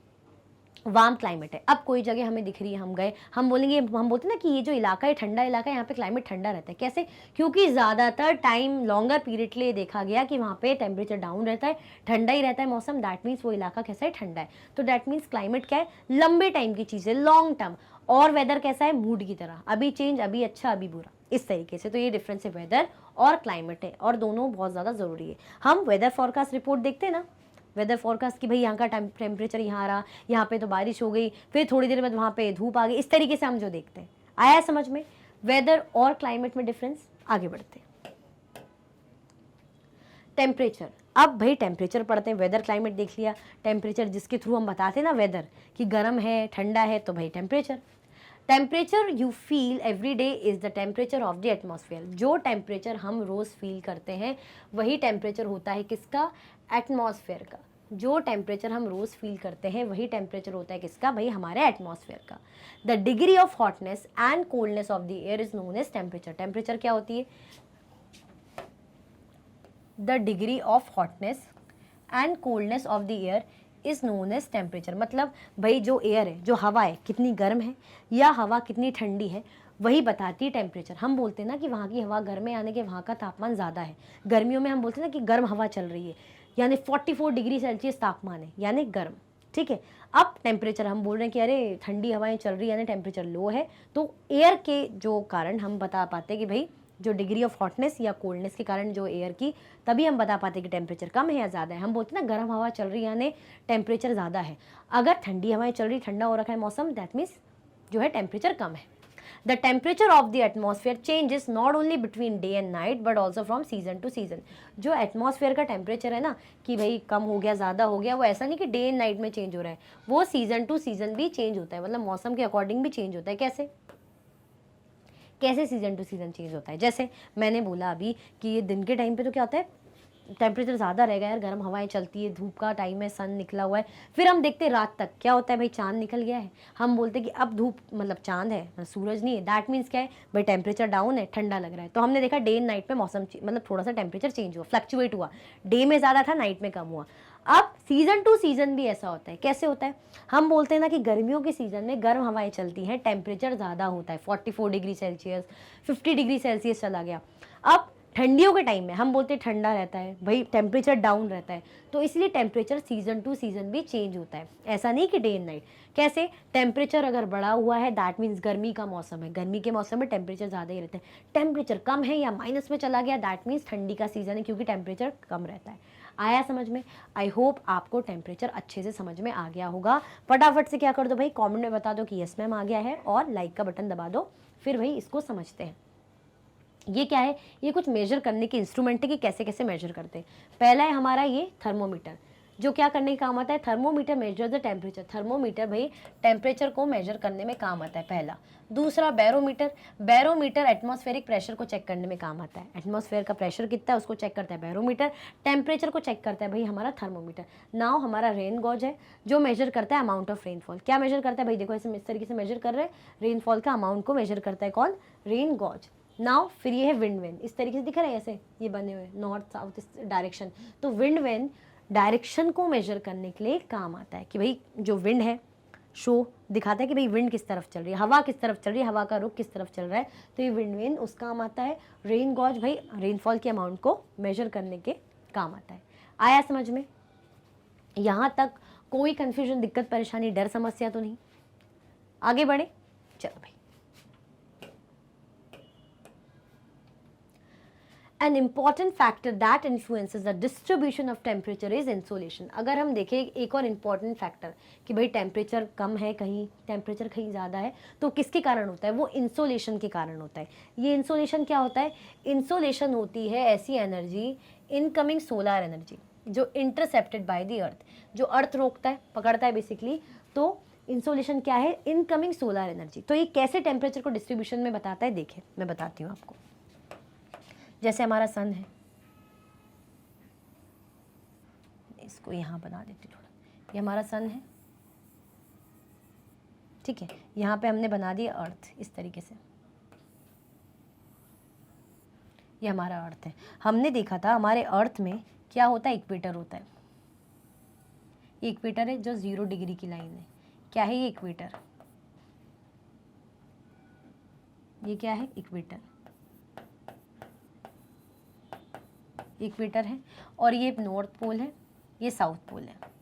वार्म क्लाइमेट है। अब कोई जगह हमें दिख रही है, हम गए, हम बोलते हैं ना कि ये जो इलाका है ठंडा इलाका है, यहाँ पे क्लाइमेट ठंडा रहता है। कैसे? क्योंकि ज़्यादातर टाइम लॉन्गर पीरियड के लिए देखा गया कि वहाँ पे टेम्परेचर डाउन रहता है, ठंडा ही रहता है मौसम। दैट मीन्स वो इलाका कैसा है? ठंडा है। तो दैट मीन्स क्लाइमेट क्या है? लंबे टाइम की चीज़ है, लॉन्ग टर्म। और वेदर कैसा है? मूड की तरह, अभी चेंज, अभी अच्छा, अभी बुरा, इस तरीके से। तो ये डिफरेंस है वेदर और क्लाइमेट है, और दोनों बहुत ज़्यादा ज़रूरी है। हम वेदर फॉरकास्ट रिपोर्ट देखते हैं ना, वेदर फॉरकास्ट की भाई यहाँ का टेम्परेचर यहाँ रहा, यहाँ पे तो बारिश हो गई, फिर थोड़ी देर बाद वहाँ पे धूप आ गई, इस तरीके से हम जो देखते हैं। आया समझ में? वेदर और क्लाइमेट में डिफरेंस। आगे बढ़ते हैं। टेम्परेचर। अब भाई टेम्परेचर पढ़ते हैं, वेदर क्लाइमेट देख लिया, टेम्परेचर जिसके थ्रू हम बताते हैं ना वेदर कि गर्म है ठंडा है, तो भाई temperature. Temperature you feel every day is the temperature of the atmosphere. जो टेम्परेचर हम रोज़ फील करते हैं वही टेम्परेचर होता है किसका? एटमॉस्फेयर का। जो टेम्परेचर हम रोज़ फील करते हैं वही टेम्परेचर होता है किसका? भाई हमारे एटमॉस्फेयर का। The degree of hotness and coldness of the air is known as temperature. Temperature क्या होती है? The degree of hotness and coldness of the air is known as temperature. मतलब भाई जो एयर है, जो हवा है, कितनी गर्म है या हवा कितनी ठंडी है, वही बताती है टेम्परेचर। हम बोलते हैं ना कि वहाँ की हवा गर्म है यानी कि वहाँ का तापमान ज़्यादा है। गर्मियों में हम बोलते हैं ना कि गर्म हवा चल रही है, यानी 44 डिग्री सेल्सियस तापमान है, यानी गर्म। ठीक है। अब टेम्परेचर हम बोल रहे हैं कि अरे ठंडी हवाएं चल रही है यानी टेम्परेचर लो है, तो एयर के जो कारण हम बता पाते हैं कि भाई जो डिग्री ऑफ हॉटनेस या कोल्डनेस के कारण जो एयर की, तभी हम बता पाते कि टेम्परेचर कम है या ज़्यादा है। हम बोलते हैं ना गर्म हवा चल रही है यानी टेम्परेचर ज़्यादा है, अगर ठंडी हवाएं चल रही, ठंडा हो रखा है मौसम, दैट मीन्स जो है टेम्परेचर कम है। The temperature of the atmosphere changes not only between day and night but also from season two season. जो एटमॉस्फेयर का टेम्परेचर है ना कि भाई कम हो गया, ज़्यादा हो गया, वो ऐसा नहीं कि डे एंड नाइट में चेंज हो रहा है, वो सीजन टू सीजन भी चेंज होता है, मतलब मौसम के अकॉर्डिंग भी चेंज होता है। कैसे कैसे सीजन टू सीजन चेंज होता है? जैसे मैंने बोला अभी कि ये दिन के टाइम पे तो क्या होता है, टेम्परेचर ज़्यादा रहेगा यार, गर्म हवाएं चलती है, धूप का टाइम है, सन निकला हुआ है। फिर हम देखते हैं रात तक क्या होता है, भाई चांद निकल गया है, हम बोलते हैं कि अब धूप मतलब चांद है, सूरज नहीं है, दैट मीन्स क्या है भाई टेम्परेचर डाउन है, ठंडा लग रहा है। तो हमने देखा डे एंड नाइट में मौसम मतलब थोड़ा सा टेम्परेचर चेंज हुआ, फ्लक्चुएट हुआ, डे में ज़्यादा था, नाइट में कम हुआ। अब सीजन टू सीजन भी ऐसा होता है। कैसे होता है? हम बोलते हैं ना कि गर्मियों के सीजन में गर्म हवाएं चलती हैं, टेम्परेचर ज़्यादा होता है, 44 डिग्री सेल्सियस, 50 डिग्री सेल्सियस चला गया। अब ठंडियों के टाइम में हम बोलते हैं ठंडा रहता है, भाई टेम्परेचर डाउन रहता है, तो इसलिए टेम्परेचर सीजन टू सीजन भी चेंज होता है, ऐसा नहीं कि डे एंड नाइट। कैसे? टेम्परेचर अगर बढ़ा हुआ है दैट मीन्स गर्मी का मौसम है, गर्मी के मौसम में टेम्परेचर ज़्यादा ही रहता है। टेम्परेचर कम है या माइनस में चला गया दैट मीन्स ठंडी का सीजन है, क्योंकि टेम्परेचर कम रहता है। आया समझ में? आई होप आपको टेम्परेचर अच्छे से समझ में आ गया होगा। फटाफट से क्या कर दो भाई, कमेंट में बता दो कि यस मैम आ गया है, और लाइक का बटन दबा दो। फिर भाई इसको समझते हैं। ये क्या है? ये कुछ मेजर करने के इंस्ट्रूमेंट है कि कैसे कैसे मेजर करते हैं। पहला है हमारा ये थर्मोमीटर, जो क्या करने का काम आता है, thermometer measure the temperature. Thermometer भाई टेम्परेचर को मेजर करने में काम आता है, पहला। दूसरा बैरोमीटर, बैरोमीटर एटमॉस्फेरिक प्रेशर को चेक करने में काम आता है। एटमॉस्फेयर का प्रेशर कितना है उसको चेक करता है बैरोमीटर। टेम्परेचर को चेक करता है भाई हमारा थर्मोमीटर। नाउ हमारा रेन गॉज है, जो मेजर करता है अमाउंट ऑफ रेनफॉल। क्या मेजर करता है भाई? देखो ऐसे इस तरीके से मेजर कर रहे हैं, रेनफॉल का अमाउंट को मेजर करता है कौन? Rain gauge. नाउ फिर ये है विंड वेन, इस तरीके से दिख रहा है ऐसे ये बने हुए, नॉर्थ साउथ इस डायरेक्शन। तो विंड वेन डायरेक्शन को मेजर करने के लिए काम आता है कि भाई जो विंड है शो दिखाता है कि भाई विंड किस तरफ चल रही है, हवा किस तरफ चल रही है, हवा का रुख किस तरफ चल रहा है। तो ये विंड वेन उस काम आता है। रेन गॉज भाई रेनफॉल के अमाउंट को मेजर करने के काम आता है। आया समझ में? यहाँ तक कोई कन्फ्यूजन, दिक्कत, परेशानी, डर, समस्या तो नहीं? आगे बढ़े, चलो भाई। An important factor that influences the distribution of temperature is insolation। अगर हम देखें एक और important factor कि भाई टेम्परेचर कम है कहीं, टेम्परेचर कहीं ज़्यादा है, तो किसके कारण होता है? वो इंसोलेशन के कारण होता है। ये इंसोलेशन क्या होता है? इंसोलेशन होती है ऐसी एनर्जी, इनकमिंग सोलर एनर्जी, जो इंटरसेप्टेड बाय द अर्थ, जो अर्थ रोकता है, पकड़ता है बेसिकली। तो इंसोलेशन क्या है? Incoming solar energy. तो ये कैसे टेम्परेचर को डिस्ट्रीब्यूशन में बताता है, देखिए मैं बताती हूँ आपको। जैसे हमारा सन है, इसको यहाँ बना देती थोड़ा, ये हमारा सन है, ठीक है। यहाँ पे हमने बना दिया अर्थ इस तरीके से, ये हमारा अर्थ है। हमने देखा था हमारे अर्थ में क्या होता है, इक्वेटर होता है। ये इक्वेटर है जो 0 डिग्री की लाइन है। क्या है ये? इक्वेटर। ये क्या है? इक्वेटर। इक्वेटर है, और ये नॉर्थ पोल है, ये साउथ पोल है।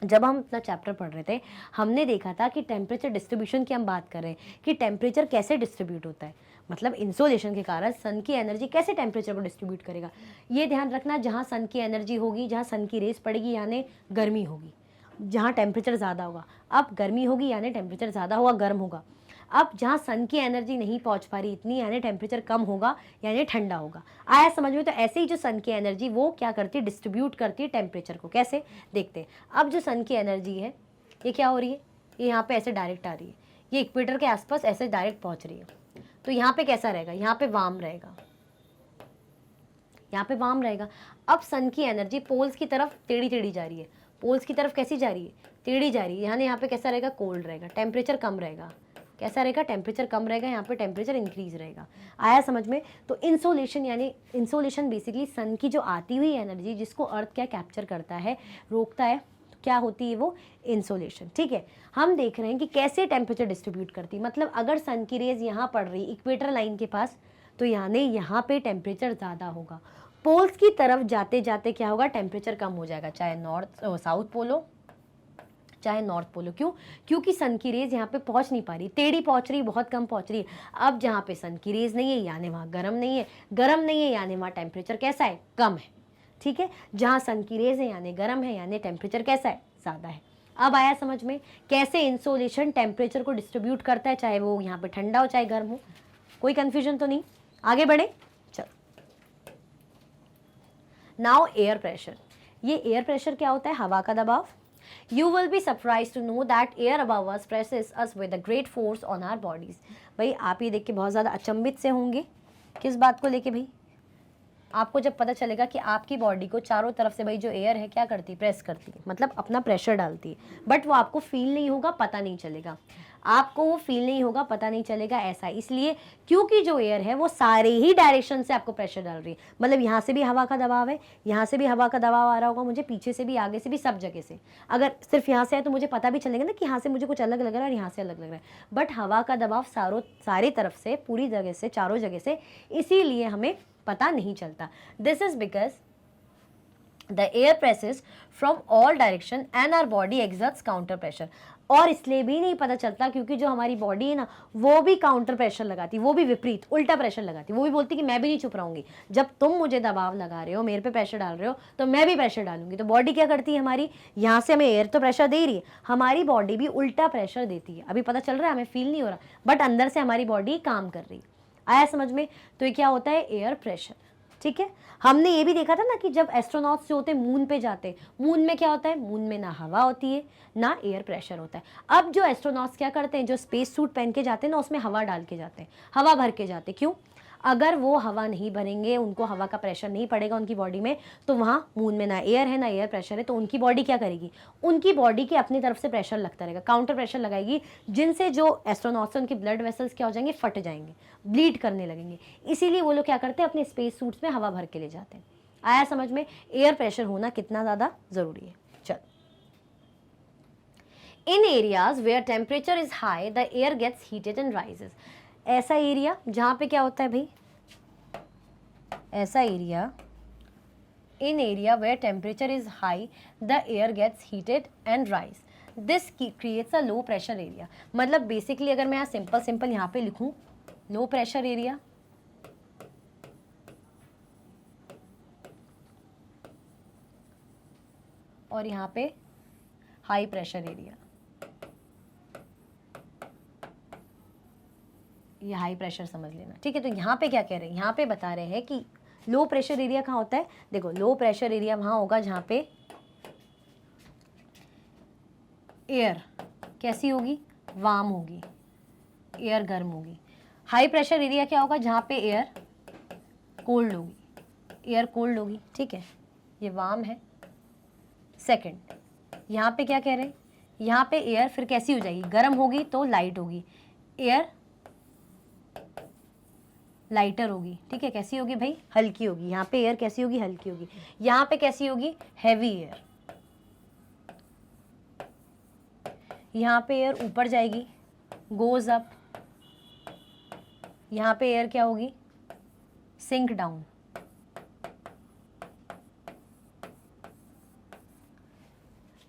जब हम अपना चैप्टर पढ़ रहे थे हमने देखा था कि टेम्परेचर डिस्ट्रीब्यूशन की हम बात कर रहे हैं कि टेम्परेचर कैसे डिस्ट्रीब्यूट होता है, मतलब इंसोलेशन के कारण सन की एनर्जी कैसे टेम्परेचर को डिस्ट्रीब्यूट करेगा। ये ध्यान रखना, जहाँ सन की एनर्जी होगी, जहाँ सन की रेस पड़ेगी यानी गर्मी होगी, जहाँ टेम्परेचर ज़्यादा होगा। अब गर्मी होगी यानी टेम्परेचर ज़्यादा होगा, गर्म होगा। अब जहाँ सन की एनर्जी नहीं पहुँच पा रही इतनी यानी टेम्परेचर कम होगा यानी ठंडा होगा। आया समझ में? तो ऐसे ही जो सन की एनर्जी वो क्या करती है, डिस्ट्रीब्यूट करती है टेम्परेचर को। कैसे? देखते हैं। अब जो सन की एनर्जी है ये क्या हो रही है, ये यहाँ पे ऐसे डायरेक्ट आ रही है, ये इक्वेटर के आसपास ऐसे डायरेक्ट पहुँच रही है। तो यहाँ पे कैसा रहेगा? यहाँ पे वार्म रहेगा, यहाँ पे वार्म रहेगा। अब सन की एनर्जी पोल्स की तरफ टेढ़ी टेढ़ी जा रही है। पोल्स की तरफ कैसी जा रही है? टेढ़ी जा रही है, यानी यहाँ पे कैसा रहेगा? कोल्ड रहेगा, टेम्परेचर कम रहेगा। कैसा रहेगा? टेम्परेचर कम रहेगा, यहाँ पे टेम्परेचर इंक्रीज रहेगा। आया समझ में? तो इंसोलेशन यानी इंसोलेशन बेसिकली सन की जो आती हुई एनर्जी जिसको अर्थ क्या कैप्चर करता है, रोकता है, तो क्या होती है वो? इंसोलेशन। ठीक है, हम देख रहे हैं कि कैसे टेम्परेचर डिस्ट्रीब्यूट करती है। मतलब अगर सन की रेज यहाँ पड़ रही इक्वेटर लाइन के पास, तो यानी यहाँ पे टेम्परेचर ज़्यादा होगा। पोल्स की तरफ जाते जाते क्या होगा? टेम्परेचर कम हो जाएगा, चाहे नॉर्थ साउथ पोल हो, चाहे नॉर्थ पोल हो। क्यों? क्योंकि सन की रेज यहाँ पे पहुँच नहीं पा रही, टेढ़ी पहुँच रही, बहुत कम पहुँच रही है। अब जहाँ पे सन की रेज नहीं है यानी वहाँ गर्म नहीं है, गर्म नहीं है यानी वहाँ टेम्परेचर कैसा है? कम है। ठीक है, जहाँ सन की रेज है यानी गर्म है यानी टेम्परेचर कैसा है? ज़्यादा है। अब आया समझ में कैसे इंसोलेशन टेम्परेचर को डिस्ट्रीब्यूट करता है, चाहे वो यहाँ पे ठंडा हो चाहे गर्म हो। कोई कंफ्यूजन तो नहीं? आगे बढ़े, चल। Now air pressure. ये एयर प्रेशर क्या होता है? हवा का दबाव। You will be surprised to know that air above us presses us with a great force on our bodies। भाई आप ये देख के बहुत ज़्यादा अचंभित से होंगे। किस बात को लेके भाई? आपको जब पता चलेगा कि आपकी बॉडी को चारों तरफ से भाई जो एयर है क्या करती है? प्रेस करती है, मतलब अपना प्रेशर डालती है, बट वो आपको फील नहीं होगा, पता नहीं चलेगा। आपको वो फील नहीं होगा, पता नहीं चलेगा, ऐसा इसलिए क्योंकि जो एयर है वो सारे ही डायरेक्शन से आपको प्रेशर डाल रही है। मतलब यहाँ से भी हवा का दबाव है, यहाँ से भी हवा का दबाव आ रहा होगा मुझे, पीछे से भी, आगे से भी, सब जगह से। अगर सिर्फ यहाँ से है तो मुझे पता भी चलेगा ना कि यहाँ से मुझे कुछ अलग लग रहा है और यहाँ से अलग लग रहा है, बट हवा का दबाव सारी तरफ से, पूरी जगह से, चारों जगह से, इसीलिए हमें पता नहीं चलता। This is because the air presses from all direction and our body exerts counter pressure. और इसलिए भी नहीं पता चलता क्योंकि जो हमारी बॉडी है ना वो भी काउंटर प्रेशर लगाती, वो भी विपरीत उल्टा प्रेशर लगाती, वो भी बोलती कि मैं भी नहीं चुप रहूंगी, जब तुम मुझे दबाव लगा रहे हो, मेरे पे प्रेशर डाल रहे हो, तो मैं भी प्रेशर डालूंगी। तो बॉडी क्या करती है हमारी? यहाँ से हमें एयर तो प्रेशर दे रही है, हमारी बॉडी भी उल्टा प्रेशर देती है। अभी पता चल रहा है, हमें फील नहीं हो रहा, बट अंदर से हमारी बॉडी काम कर रही है। आया समझ में? तो ये क्या होता है? Air pressure. ठीक है, हमने ये भी देखा था ना कि जब एस्ट्रोनॉट्स जो होते हैं मून पे जाते हैं, मून में क्या होता है? मून में ना हवा होती है ना एयर प्रेशर होता है। अब जो एस्ट्रोनॉट्स क्या करते हैं, जो स्पेस सूट पहन के जाते हैं ना, उसमें हवा डाल के जाते हैं, हवा भर के जाते हैं। क्यों? अगर वो हवा नहीं भरेंगे, उनको हवा का प्रेशर नहीं पड़ेगा उनकी बॉडी में, तो वहाँ मून में ना एयर है ना एयर प्रेशर है, तो उनकी बॉडी क्या करेगी? उनकी बॉडी के अपनी तरफ से प्रेशर लगता रहेगा, काउंटर प्रेशर लगाएगी, जिनसे जो एस्ट्रोनॉट्स हैं उनके ब्लड वेसल्स क्या हो जाएंगे? फट जाएंगे, ब्लीड करने लगेंगे। इसीलिए वो लोग क्या करते हैं? अपने स्पेस सूट्स में हवा भर के ले जाते हैं। आया समझ में? एयर प्रेशर होना कितना ज़्यादा ज़रूरी है। चल, in areas where temperature is high the air gets heated and rises. ऐसा एरिया जहाँ पे क्या होता है भाई? ऐसा area, in area where temperature is high the air gets heated and rise, this creates a low pressure area. मतलब basically अगर मैं यहाँ सिंपल यहाँ पे लिखूँ, लो प्रेशर एरिया और यहाँ पे हाई प्रेशर एरिया, ये हाई प्रेशर समझ लेना। ठीक है, तो यहाँ पे क्या कह रहे हैं? यहाँ पे बता रहे हैं कि लो प्रेशर एरिया कहाँ होता है? देखो, लो प्रेशर एरिया वहाँ होगा जहाँ पे एयर कैसी होगी? वार्म होगी, एयर गर्म होगी। हाई प्रेशर एरिया क्या होगा? जहाँ पे एयर कोल्ड होगी, एयर कोल्ड होगी। ठीक है, ये वार्म है। सेकंड, यहाँ पे क्या कह रहे हैं? यहाँ पे एयर फिर कैसी हो जाएगी? गर्म होगी तो लाइट होगी, एयर लाइटर होगी। ठीक है, कैसी होगी भाई? हल्की होगी। यहाँ पे एयर कैसी होगी? हल्की होगी। यहाँ पे कैसी होगी? Heavy air. यहाँ पे एयर ऊपर जाएगी, गोज अप। यहाँ पे एयर क्या होगी? Sink down.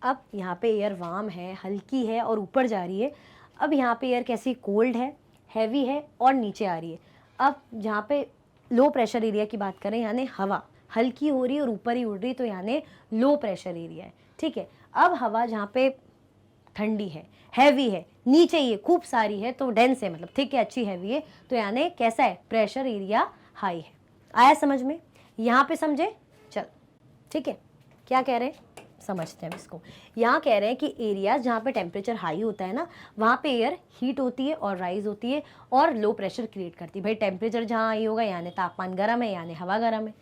अब यहाँ पे एयर वार्म है, हल्की है और ऊपर जा रही है। अब यहाँ पे एयर कैसी? कोल्ड है, हैवी है और नीचे आ रही है। अब जहाँ पे लो प्रेशर एरिया की बात करें, यानी हवा हल्की हो रही है और ऊपर ही उड़ रही, तो यानी लो प्रेशर एरिया है। ठीक है, अब हवा जहाँ पे ठंडी है, हैवी है, नीचे ये खूब सारी है, तो डेंस है, मतलब ठीक है, अच्छी हैवी है, तो यानी कैसा है? प्रेशर एरिया हाई है। आया समझ में? यहाँ पे समझे? चल, ठीक है, क्या कह रहे हैं समझते हैं इसको। यहाँ कह रहे हैं कि एरिया जहाँ पे टेम्परेचर हाई होता है ना, वहाँ पे एयर हीट होती है और राइज होती है और लो प्रेशर क्रिएट करती है। भाई टेम्परेचर जहाँ हाई होगा यानी तापमान गर्म है, यानी हवा गर्म है।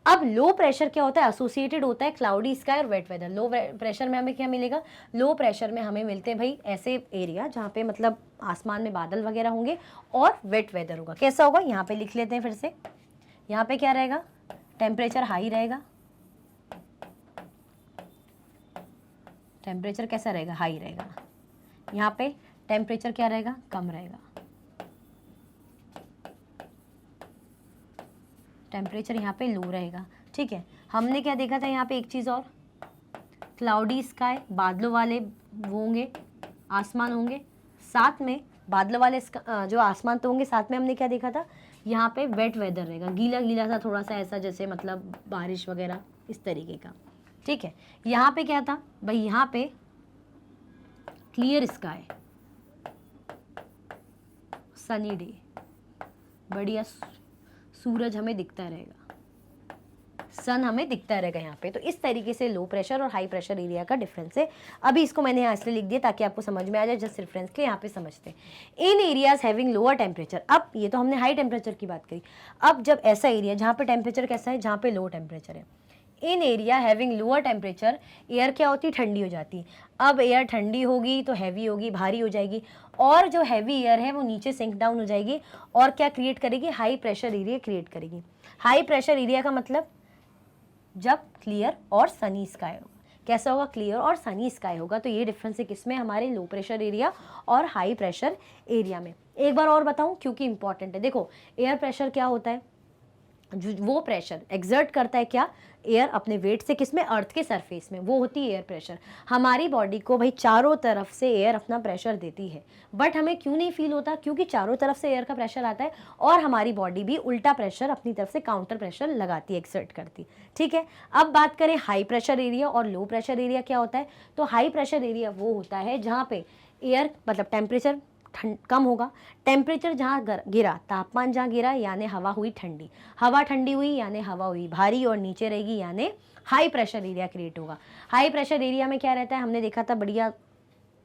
अब लो प्रेशर क्या होता है? एसोसिएटेड होता है क्लाउडी स्काई और वेट वेदर। लो प्रेशर में हमें क्या मिलेगा? लो प्रेशर में हमें मिलते हैं भाई ऐसे एरिया जहाँ पे मतलब आसमान में बादल वगैरह होंगे और वेट वेदर होगा। कैसा होगा? यहाँ पे लिख लेते हैं फिर से। यहाँ पे क्या रहेगा? टेम्परेचर हाई रहेगा। टेम्परेचर कैसा रहेगा? हाई रहेगा। यहाँ पे टेम्परेचर क्या रहेगा? कम रहेगा। टेम्परेचर यहाँ पे लो रहेगा। ठीक है, हमने क्या देखा था यहाँ पे? एक चीज़ और, क्लाउडी स्काई, बादलों वाले वो होंगे आसमान होंगे, साथ में बादलों वाले जो आसमान तो होंगे, साथ में हमने क्या देखा था, यहाँ पे वेट वेदर रहेगा, गीला गीला सा थोड़ा सा ऐसा, जैसे मतलब बारिश वगैरह इस तरीके का। ठीक है, यहाँ पे क्या था भाई, यहाँ पे क्लियर स्काई, सनी डे, बढ़िया सूरज हमें दिखता रहेगा, सन हमें दिखता रहेगा यहाँ पे। तो इस तरीके से लो प्रेशर और हाई प्रेशर एरिया का डिफरेंस है। अभी इसको मैंने यहाँ इसलिए लिख दिया ताकि आपको समझ में आ जाए, जस्ट रेफरेंस के यहाँ पे समझते हैं। इन एरियाज हैविंग लोअर टेम्परेचर, अब ये तो हमने हाई टेम्परेचर की बात करी, अब जब ऐसा एरिया जहाँ पे टेम्परेचर कैसा है, जहाँ पे लो टेम्परेचर है, in area having lower temperature, air क्या होती है, ठंडी हो जाती है। अब एयर ठंडी होगी तो हैवी होगी, भारी हो जाएगी, और जो हैवी एयर है वो नीचे सिंक डाउन हो जाएगी और क्या क्रिएट करेगी, हाई प्रेशर एरिया क्रिएट करेगी। हाई प्रेशर एरिया का मतलब जब क्लियर और सनी स्काई होगा, कैसा होगा, क्लियर और सनी स्काई होगा। तो ये डिफरेंस है किसमें, हमारे लो प्रेशर एरिया और हाई प्रेशर एरिया में। एक बार और बताऊं क्योंकि इंपॉर्टेंट है। देखो एयर प्रेशर क्या होता है, वो प्रेशर एग्जर्ट करता है क्या, एयर अपने वेट से, किसमें, अर्थ के सरफेस में, वो होती है एयर प्रेशर। हमारी बॉडी को भाई चारों तरफ से एयर अपना प्रेशर देती है, बट हमें क्यों नहीं फील होता, क्योंकि चारों तरफ से एयर का प्रेशर आता है और हमारी बॉडी भी उल्टा प्रेशर अपनी तरफ से काउंटर प्रेशर लगाती है, एक्सर्ट करती। ठीक है, अब बात करें हाई प्रेशर एरिया और लो प्रेशर एरिया क्या होता है। तो हाई प्रेशर एरिया वो होता है जहाँ पे एयर मतलब टेम्परेचर कम होगा, टेम्परेचर जहाँ गिरा, तापमान जहाँ गिरा, यानी हवा हुई ठंडी, हवा ठंडी हुई यानी हवा हुई भारी और नीचे रहेगी, यानी हाई प्रेशर एरिया क्रिएट होगा। हाई प्रेशर एरिया में क्या रहता है, हमने देखा था बढ़िया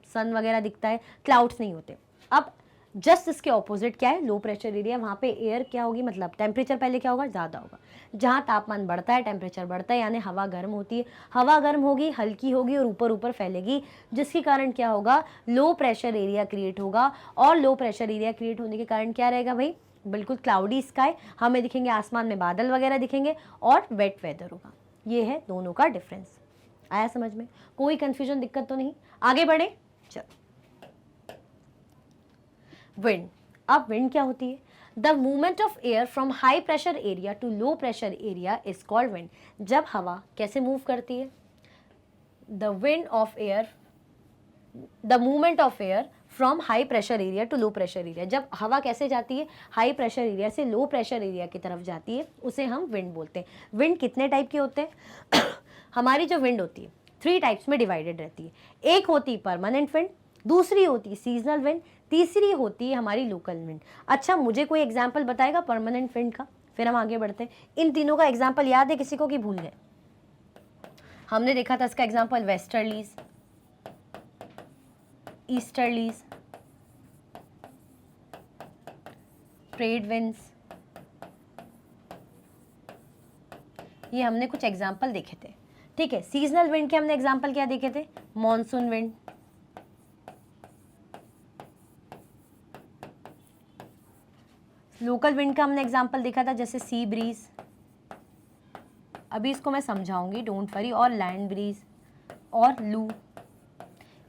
सन वगैरह दिखता है, क्लाउड्स नहीं होते। अब जस्ट इसके ऑपोजिट क्या है, लो प्रेशर एरिया, वहाँ पे एयर क्या होगी, मतलब टेम्परेचर पहले क्या होगा, ज़्यादा होगा। जहाँ तापमान बढ़ता है टेम्परेचर बढ़ता है, यानी हवा गर्म होती है, हवा गर्म होगी, हल्की होगी और ऊपर ऊपर फैलेगी, जिसके कारण क्या होगा, लो प्रेशर एरिया क्रिएट होगा। और लो प्रेशर एरिया क्रिएट होने के कारण क्या रहेगा भाई, बिल्कुल क्लाउडी स्काई, हमें दिखेंगे आसमान में बादल वगैरह दिखेंगे और वेट वेदर होगा। ये है दोनों का डिफरेंस। आया समझ में, कोई कंफ्यूजन, दिक्कत तो नहीं, आगे बढ़े। चलो, विंड। अब विंड क्या होती है, the movement of air from high pressure area to low pressure area is called wind. जब हवा कैसे मूव करती है, the wind of air, the movement of air from high pressure area to low pressure area, जब हवा कैसे जाती है, हाई प्रेशर एरिया से लो प्रेशर एरिया की तरफ जाती है, उसे हम विंड बोलते हैं। विंड कितने टाइप के होते हैं हमारी जो विंड होती है 3 टाइप्स में डिवाइडेड रहती है। एक होती है परमानेंट विंड, दूसरी होती है सीजनल विंड, तीसरी होती है हमारी लोकल विंड। अच्छा, मुझे कोई एग्जाम्पल बताएगा परमानेंट विंड का, फिर हम आगे बढ़ते हैं। इन तीनों का एग्जाम्पल याद है किसी को कि भूल गए? हमने देखा था इसका example westerlies, easterlies, trade winds, ये हमने कुछ एग्जाम्पल देखे थे। ठीक है, सीजनल विंड के हमने एग्जाम्पल क्या देखे थे, मॉनसून विंड, लोकल विंड का हमने एग्जाम्पल देखा था जैसे सी ब्रीज, अभी इसको मैं समझाऊंगी, डोंट वरी, और लैंड ब्रीज और लू।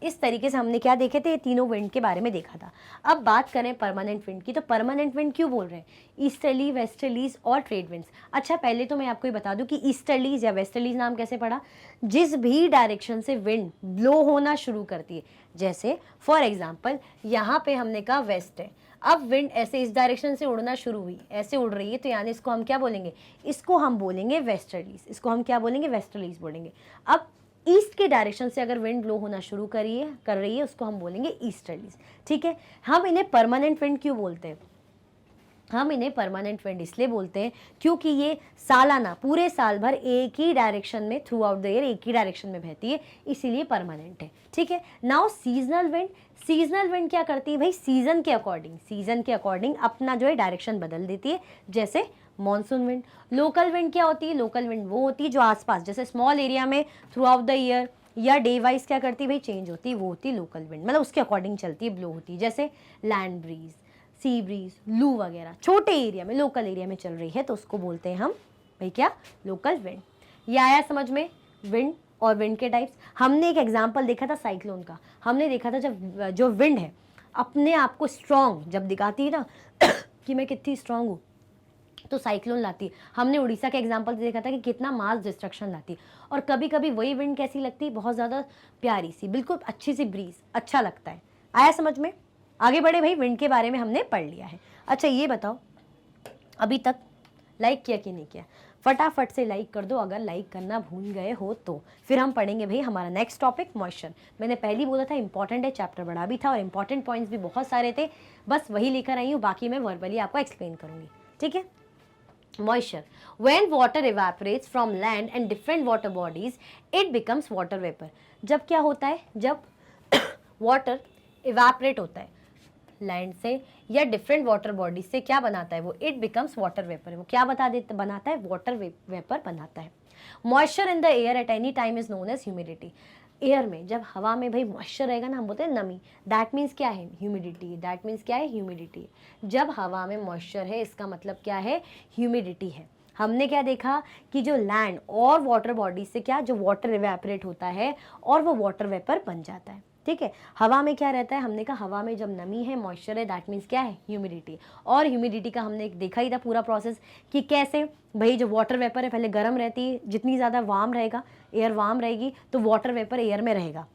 इस तरीके से हमने क्या देखे थे, ये तीनों विंड के बारे में देखा था। अब बात करें परमानेंट विंड की, तो परमानेंट विंड क्यों बोल रहे हैं, ईस्टर्ली, वेस्टर्लीज और ट्रेड विंड्स। अच्छा, पहले तो मैं आपको ये बता दूं कि ईस्टर्लीज या वेस्टर्लीज नाम कैसे पड़ा, जिस भी डायरेक्शन से विंड ब्लो होना शुरू करती है, जैसे फॉर एग्जाम्पल यहाँ पे हमने कहा वेस्ट है, अब विंड ऐसे इस डायरेक्शन से उड़ना शुरू हुई, ऐसे उड़ रही है, तो यानी इसको हम क्या बोलेंगे, इसको हम बोलेंगे वेस्टर्लीज, इसको हम क्या बोलेंगे, वेस्टर्लीज बोलेंगे। अब ईस्ट के डायरेक्शन से अगर विंड ब्लो होना शुरू कर रही है उसको हम बोलेंगे ईस्टर्लीज। ठीक है, हम इन्हें परमानेंट विंड क्यों बोलते हैं, हम इन्हें परमानेंट विंड इसलिए बोलते हैं क्योंकि ये सालाना पूरे साल भर एक ही डायरेक्शन में, थ्रू आउट द ईयर एक ही डायरेक्शन में बहती है, इसीलिए परमानेंट है। ठीक है, now seasonal wind, seasonal wind क्या करती है भाई, सीजन के अकॉर्डिंग अपना जो है डायरेक्शन बदल देती है, जैसे मॉनसून विंड। लोकल विंड क्या होती है, लोकल विंड वो होती है जो आसपास, जैसे स्मॉल एरिया में थ्रू आउट द ईयर या डे वाइज क्या करती है भाई, चेंज होती है, वो होती है लोकल विंड, मतलब उसके अकॉर्डिंग चलती है, ब्लो होती है, जैसे लैंड ब्रीज, सी ब्रीज, लू वगैरह छोटे एरिया में, लोकल एरिया में चल रही है, तो उसको बोलते हैं हम भाई क्या, लोकल विंड। ये आया समझ में, विंड और विंड के टाइप्स। हमने एक एग्जांपल देखा था साइक्लोन का, हमने देखा था जब जो विंड है अपने आप को स्ट्रॉन्ग जब दिखाती है ना कि मैं कितनी स्ट्रॉन्ग हूँ, तो साइक्लोन लाती है। हमने उड़ीसा का एग्जाम्पल देखा था कि कितना मास डिस्ट्रक्शन लाती है। और कभी कभी वही विंड कैसी लगती है, बहुत ज़्यादा प्यारी सी, बिल्कुल अच्छी सी ब्रीज, अच्छा लगता है। आया समझ में? आगे बढ़े भाई, विंड के बारे में हमने पढ़ लिया है। अच्छा ये बताओ, अभी तक लाइक किया कि नहीं किया? फटाफट से लाइक कर दो अगर लाइक करना भूल गए हो तो। फिर हम पढ़ेंगे भाई हमारा नेक्स्ट टॉपिक मॉइस्चर। मैंने पहले बोला था इंपॉर्टेंट है, चैप्टर बड़ा भी था और इंपॉर्टेंट पॉइंट्स भी बहुत सारे थे, बस वही लेकर आई हूँ, बाकी मैं वर्बली आपको एक्सप्लेन करूँगी, ठीक है। Moisture. When water evaporates from land and different water bodies, it becomes water vapor. जब क्या होता है, जब वाटर इवेपोरेट होता है लैंड से या डिफरेंट वाटर बॉडी से, क्या बनाता है वो? It becomes water vapour. वो क्या बनाता है? वाटर वेपर बनाता है। Moisture in the air at any time is known as humidity. Air में, जब हवा में भाई मॉइस्चर रहेगा ना, हम बोलते हैं नमी, दैट मीन्स क्या है? ह्यूमिडिटी। दैट मीन्स क्या है? ह्यूमिडिटी। जब हवा में मॉइस्चर है, इसका मतलब क्या है? ह्यूमिडिटी है। हमने क्या देखा कि जो लैंड और वाटर बॉडी से क्या, जो वाटर इवेपोरेट होता है और वो वाटर वेपर बन जाता है, ठीक है। हवा में क्या रहता है? हमने कहा हवा में जब नमी है, मॉइस्चर है, दैट मीन्स क्या है? ह्यूमिडिटी। और ह्यूमिडिटी का हमने देखा ही था पूरा प्रोसेस कि कैसे भाई जो वाटर वेपर है पहले गर्म रहती है, जितनी ज़्यादा वार्म रहेगा, एयर वार्म रहेगी तो वाटर वेपर एयर में रहेगा,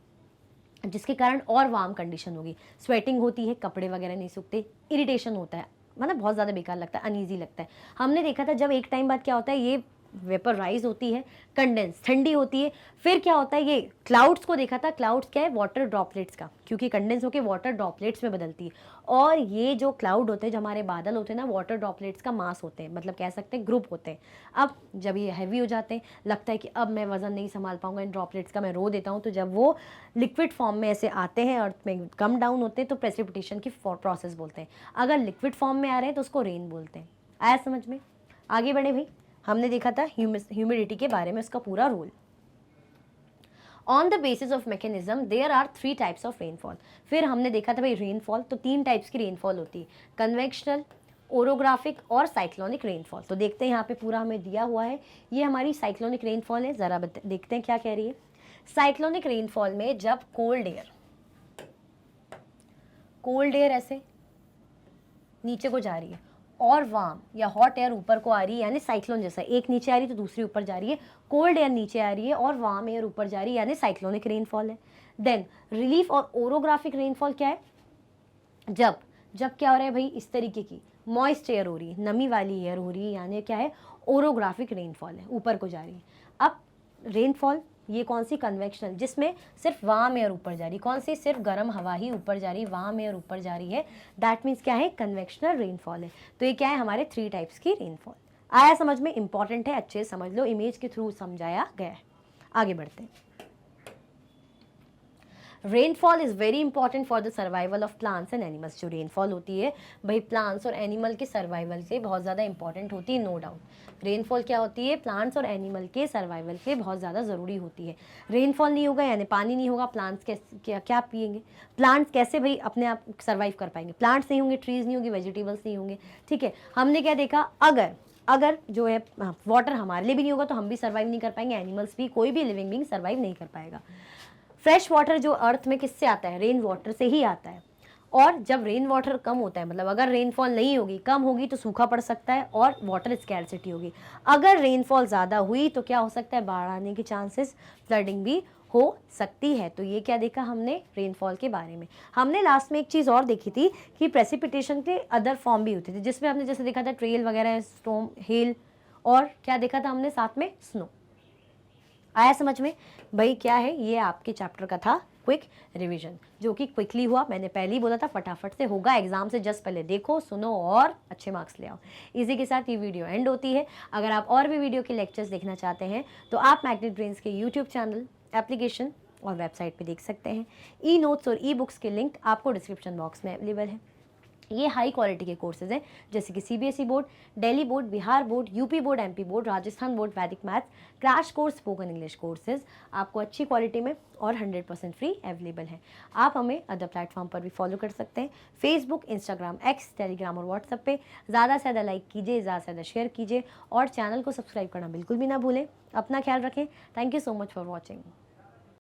जिसके कारण और वार्म कंडीशन होगी, स्वेटिंग होती है, कपड़े वगैरह नहीं सूखते, इरिटेशन होता है, मतलब बहुत ज़्यादा बेकार लगता है, अनईजी लगता है। हमने देखा था जब एक टाइम बाद क्या होता है, ये वेपर राइज होती है, कंडेंस ठंडी होती है, फिर क्या होता है, ये क्लाउड्स को देखा था। क्लाउड्स क्या है? वाटर ड्रॉपलेट्स का, क्योंकि कंडेंस होकर वाटर ड्रॉपलेट्स में बदलती है। और ये जो क्लाउड होते हैं, जो हमारे बादल होते हैं ना, वाटर ड्रॉपलेट्स का मास होते हैं, मतलब कह सकते हैं ग्रुप होते हैं। अब जब ये हैवी हो जाते हैं, लगता है कि अब मैं वजन नहीं संभाल पाऊंगा इन ड्रॉपलेट्स का, मैं रो देता हूँ, तो जब वो लिक्विड फॉर्म में ऐसे आते हैं, अर्थ में कम डाउन होते हैं, तो प्रेसिपिटेशन की प्रोसेस बोलते हैं। अगर लिक्विड फॉर्म में आ रहे हैं तो उसको रेन बोलते हैं। आया समझ में? आगे बढ़े भाई, हमने देखा था ह्यूमिडिटी के बारे में, उसका पूरा role. On the basis of mechanism there are 3 types of rainfall. फिर हमने देखा था भाई रेनफॉल, तो 3 टाइप्स की रेनफॉल होती है, कन्वेक्शनल, ओरोग्राफिक और साइक्लोनिक रेनफॉल। तो देखते हैं यहाँ पे पूरा हमें दिया हुआ है, ये हमारी साइक्लोनिक रेनफॉल है। ज़रा देखते हैं क्या कह रही है। साइक्लोनिक रेनफॉल में जब कोल्ड एयर ऐसे नीचे को जा रही है और वार्म या हॉट एयर ऊपर को आ रही है, यानी साइक्लोन जैसा, एक नीचे आ रही है तो दूसरी ऊपर जा रही है, कोल्ड एयर नीचे आ रही है और वार्म एयर ऊपर जा रही है, यानी साइक्लोनिक रेनफॉल है। देन रिलीफ और ओरोग्राफिक रेनफॉल क्या है? जब क्या हो रहा है भाई, इस तरीके की मॉइस्ट एयर हो रही है, नमी वाली एयर हो रही है, यानी क्या है? ओरोग्राफिक रेनफॉल है, ऊपर को जा रही है। अब रेनफॉल ये कौन सी? कन्वेक्शनल, जिसमें सिर्फ वार्म एयर ऊपर जा रही है। कौन सी? सिर्फ गर्म हवा ही ऊपर जा रही है, वार्म एयर ऊपर जा रही है, दैट मीन्स क्या है? कन्वेक्शनल रेनफॉल है। तो ये क्या है? हमारे 3 टाइप्स की रेनफॉल। आया समझ में? इंपॉर्टेंट है, अच्छे से समझ लो, इमेज के थ्रू समझाया गया है। आगे बढ़ते हैं। Rainfall is very important for the survival of plants and animals. जो रेनफॉल होती है भाई प्लांट्स और एनिमल के सर्वाइवल के बहुत ज़्यादा इंपॉर्टेंट होती है, नो डाउट। रेनफॉल क्या होती है? प्लांट्स और एनिमल के सर्वाइवल के बहुत ज़्यादा ज़रूरी होती है। रेनफॉल नहीं होगा यानी पानी नहीं होगा, प्लांट्स कैसे क्या पिएंगे? प्लांट्स कैसे भाई अपने आप सर्वाइव कर पाएंगे? प्लांट्स नहीं होंगे, ट्रीज़ नहीं होंगे, वेजिटेबल्स नहीं होंगे, ठीक है। हमने क्या देखा, अगर जो है वाटर हमारे लिए भी नहीं होगा तो हम भी सर्वाइव नहीं कर पाएंगे, एनिमल्स भी, कोई भी लिविंग बीइंग सर्वाइव नहीं कर पाएगा। फ्रेश वाटर जो अर्थ में किससे आता है? रेन वाटर से ही आता है। और जब रेन वाटर कम होता है, मतलब अगर रेनफॉल नहीं होगी, कम होगी, तो सूखा पड़ सकता है और वाटर स्कैरसिटी होगी। अगर रेनफॉल ज़्यादा हुई तो क्या हो सकता है? बाढ़ आने के चांसेस, फ्लडिंग भी हो सकती है। तो ये क्या देखा हमने रेनफॉल के बारे में। हमने लास्ट में एक चीज़ और देखी थी कि प्रेसिपिटेशन के अदर फॉर्म भी होते थे, जिसमें हमने जैसे देखा था ट्रेल वगैरह, स्टॉर्म, हेल, और क्या देखा था हमने साथ में? स्नो। आया समझ में भाई? क्या है ये? आपके चैप्टर का था क्विक रिवीजन, जो कि क्विकली हुआ। मैंने पहले ही बोला था फटाफट से होगा, एग्जाम से जस्ट पहले देखो, सुनो और अच्छे मार्क्स ले आओ। इसी के साथ ये वीडियो एंड होती है। अगर आप और भी वीडियो के लेक्चर्स देखना चाहते हैं तो आप मैग्नेट ब्रेन्स के यूट्यूब चैनल, एप्लीकेशन और वेबसाइट पे देख सकते हैं। ई नोट्स और ई बुक्स के लिंक आपको डिस्क्रिप्शन बॉक्स में अवेलेबल है। ये हाई क्वालिटी के कोर्सेज हैं, जैसे कि CBSE board, Delhi board, Bihar board, UP board, MP board, Rajasthan board, Vedic maths, crash course, spoken English courses आपको अच्छी क्वालिटी में और 100% फ्री अवेलेबल है। आप हमें अदर प्लेटफॉर्म पर भी फॉलो कर सकते हैं, फेसबुक, इंस्टाग्राम, एक्स, टेलीग्राम और व्हाट्सएप पे। ज़्यादा से ज़्यादा लाइक कीजिए, ज़्यादा से ज़्यादा शेयर कीजिए और चैनल को सब्सक्राइब करना बिल्कुल भी ना भूलें। अपना ख्याल रखें। Thank you so much for watching.